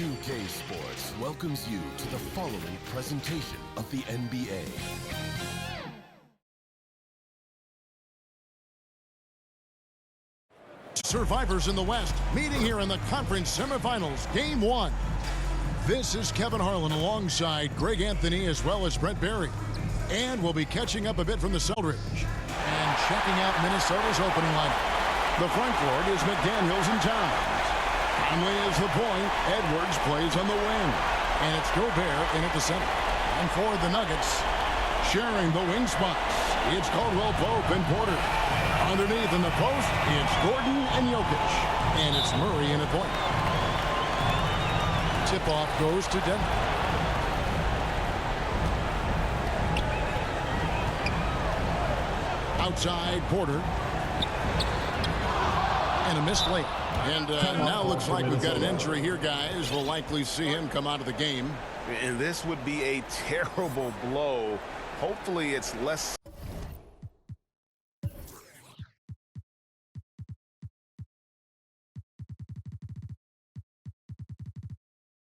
2K Sports welcomes you to the following presentation of the NBA. Survivors in the West meeting here in the conference semifinals, game one. This is Kevin Harlan alongside Greg Anthony as well as Brett Barry. And we'll be catching up a bit from the Selridge. And checking out Minnesota's opening lineup. The front court is McDaniels and Towns. Conley is the point. Edwards plays on the wing. And it's Gobert in at the center. And for the Nuggets, sharing the wing spots, it's Caldwell Pope and Porter. Underneath in the post, it's Gordon and Jokic. And it's Murray in at point. Tip-off goes to Denver. Outside, Porter. And a missed layup. And now looks like we've got an injury here, guys. We'll likely see him come out of the game. And this would be a terrible blow. Hopefully it's less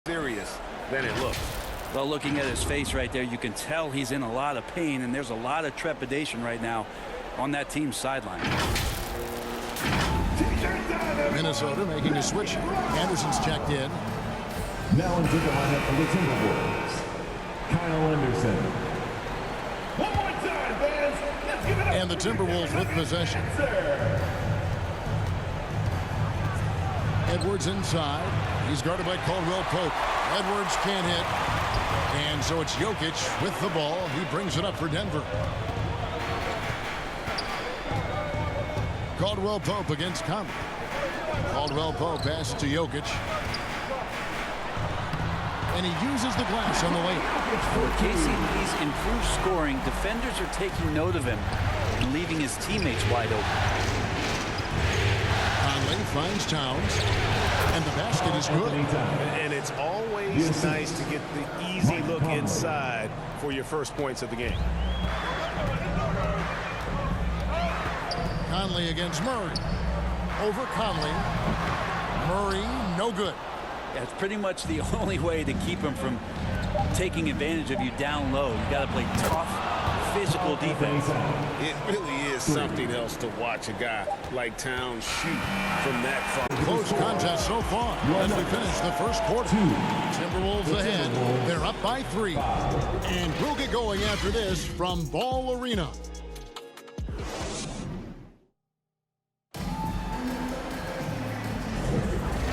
serious than it looks. Well, looking at his face right there, you can tell he's in a lot of pain, and there's a lot of trepidation right now on that team's sideline. Minnesota making a switch. Anderson's checked in. Now into the lineup for the Timberwolves, Kyle Anderson. One more time, fans. Let's give it up. And the Timberwolves with possession. Edwards inside. He's guarded by Caldwell Pope. Edwards can't hit. And so it's Jokic with the ball. He brings it up for Denver. Caldwell Pope against Conley. Caldwell Pope passes to Jokic. And he uses the glass on the lane. For KCP's improved scoring, defenders are taking note of him and leaving his teammates wide open. Conley finds Towns. And the basket is good. And it's always nice to get the easy look inside for your first points of the game. Conley against Murray. Over Conley. Murray, no good. That's pretty much the only way to keep him from taking advantage of you down low. You got to play tough, physical defense. It really is something else to watch a guy like Towns shoot from that far. Close contest so far as we finish the first quarter. Timberwolves ahead. They're up by 3. And we'll get going after this from Ball Arena.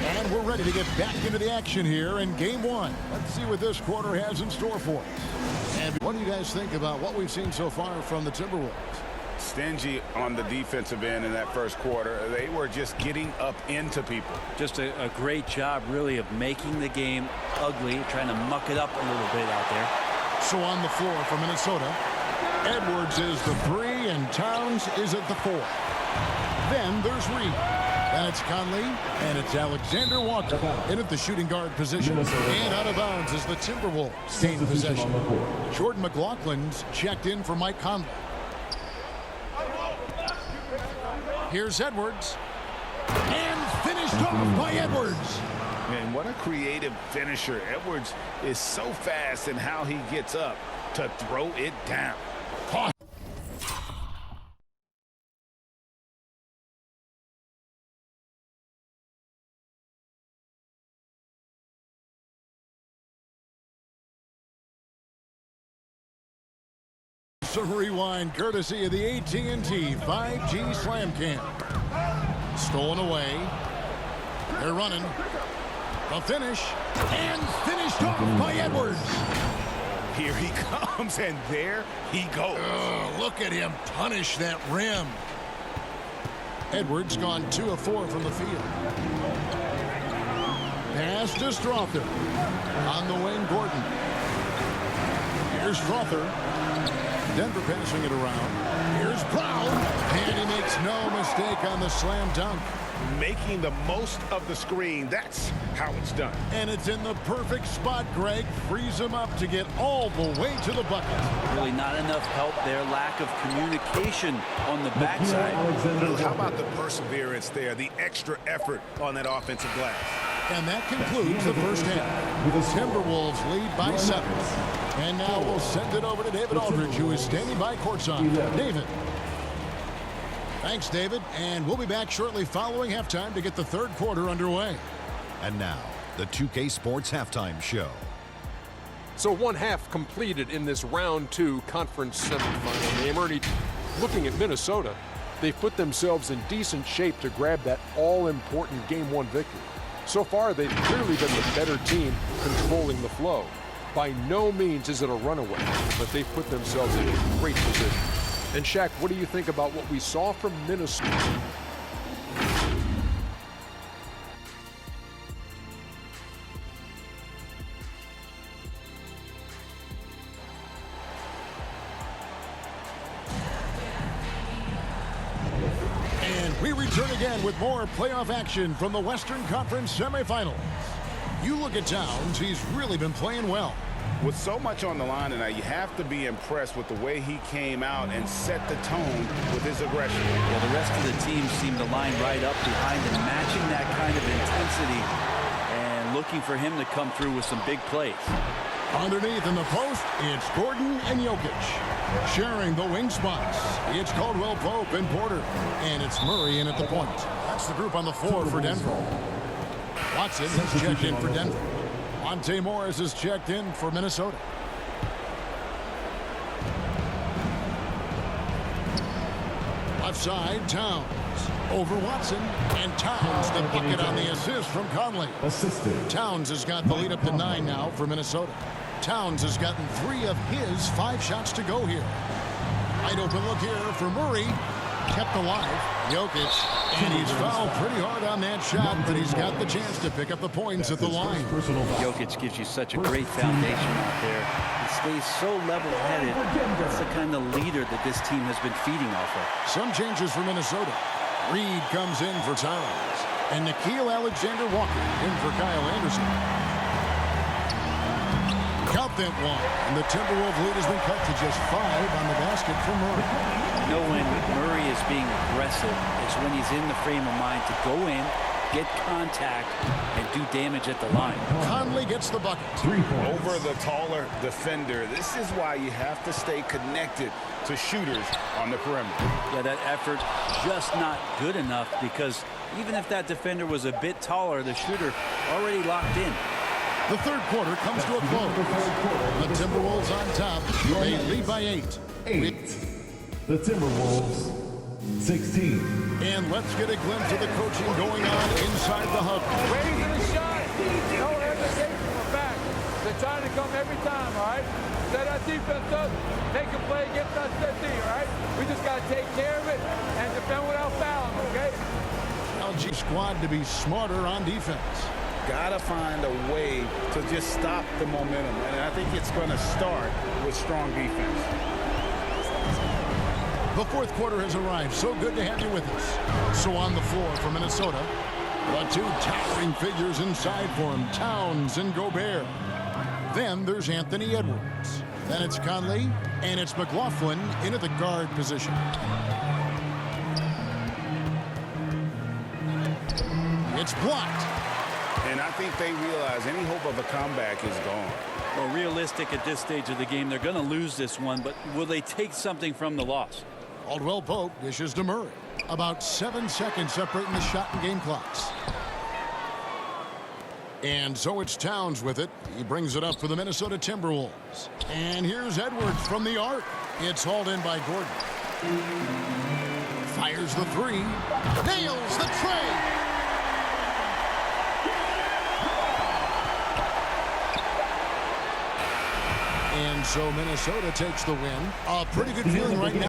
And we're ready to get back into the action here in game one. Let's see what this quarter has in store for us. And what do you guys think about what we've seen so far from the Timberwolves? Stingy on the defensive end in that first quarter. They were just getting up into people. Just a great job, really, of making the game ugly, trying to muck it up a little bit out there. So on the floor for Minnesota, Edwards is the 3 and Towns is at the 4. Then there's Reed. And it's Conley, and it's Alexander Walker in at the shooting guard position. And out of bounds is the Timberwolves gain possession. Jordan McLaughlin's checked in for Mike Conley. Here's Edwards. And finished off by Edwards. Man, what a creative finisher. Edwards is so fast in how he gets up to throw it down. Some rewind courtesy of the AT&T 5G Slam Cam. Stolen away. They're running. The finish. And finished off by Edwards. Here he comes, and there he goes. Look at him punish that rim. Edwards gone 2 of 4 from the field. Pass to Strother. On the wing, Gordon. Here's Strother. Denver passing it around. Here's Brown. And he makes no mistake on the slam dunk. Making the most of the screen. That's how it's done. And it's in the perfect spot, Greg. Frees him up to get all the way to the bucket. Really not enough help there. Lack of communication on the backside. How about the perseverance there, the extra effort on that offensive glass? And that concludes the first half. The Timberwolves lead by 7. And now we'll send it over to David Aldridge, who is standing by courtside. David. Thanks, David. And we'll be back shortly following halftime to get the third quarter underway. And now, the 2K Sports Halftime Show. So one half completed in this round 2 conference semifinal game. Ernie, looking at Minnesota, they've put themselves in decent shape to grab that all-important Game 1 victory. So far, they've clearly been the better team controlling the flow. By no means is it a runaway, but they've put themselves in a great position. And Shaq, what do you think about what we saw from Minnesota? And we return again with more playoff action from the Western Conference semifinals. You look at Towns, he's really been playing well. With so much on the line tonight, you have to be impressed with the way he came out and set the tone with his aggression. Well, the rest of the team seemed to line right up behind him, matching that kind of intensity and looking for him to come through with some big plays. Underneath in the post, it's Gordon and Jokic. Sharing the wing spots, it's Caldwell Pope and Porter. And it's Murray in at the point. That's the group on the floor for Denver. Watson has checked in for Denver. Monte Morris is checked in for Minnesota. Left side, Towns. Over Watson. And Towns, the bucket on the assist from Conley. Assisted. Towns has got the lead up to 9 now for Minnesota. Towns has gotten 3 of his 5 shots to go here. Wide open look here for Murray. Kept alive. Jokic. And he's fouled pretty hard on that shot, but he's got the chance to pick up the points at the line. Jokic gives you such a great foundation out there. He stays so level-headed. That's the kind of leader that this team has been feeding off of. Some changes for Minnesota. Reed comes in for Towns. And Nickeil Alexander-Walker in for Kyle Anderson. Count that one. And the Timberwolves lead has been cut to just 5 on the basket for Murray. You know, when Murray is being aggressive, it's when he's in the frame of mind to go in, get contact, and do damage at the line. Conley gets the bucket. 3 points. Over the taller defender. This is why you have to stay connected to shooters on the perimeter. Yeah, that effort just not good enough, because even if that defender was a bit taller, the shooter already locked in. The third quarter comes to a close. The Timberwolves on top. They lead by 8. 8. The Timberwolves, 16. And let's get a glimpse of the coaching going on inside the hub. Waiting for the shot. No hesitation from the back. They're trying to come every time, all right? Set our defense up, take a play against us, all right? We just got to take care of it and defend without fouling, okay? LG squad to be smarter on defense. Gotta find a way to just stop the momentum. And I think it's going to start with strong defense. The fourth quarter has arrived. So good to have you with us. So on the floor for Minnesota, the 2 towering figures inside for him, Towns and Gobert. Then there's Anthony Edwards. Then it's Conley, and it's McLaughlin into the guard position. It's blocked. And I think they realize any hope of a comeback is gone. Well, realistic at this stage of the game, they're going to lose this one, but will they take something from the loss? Caldwell Pope dishes to Murray. About 7 seconds separating the shot and game clocks. And so it's Towns with it. He brings it up for the Minnesota Timberwolves. And here's Edwards from the arc. It's hauled in by Gordon. Fires the 3. Nails the tray. And so Minnesota takes the win. A pretty good feeling right now.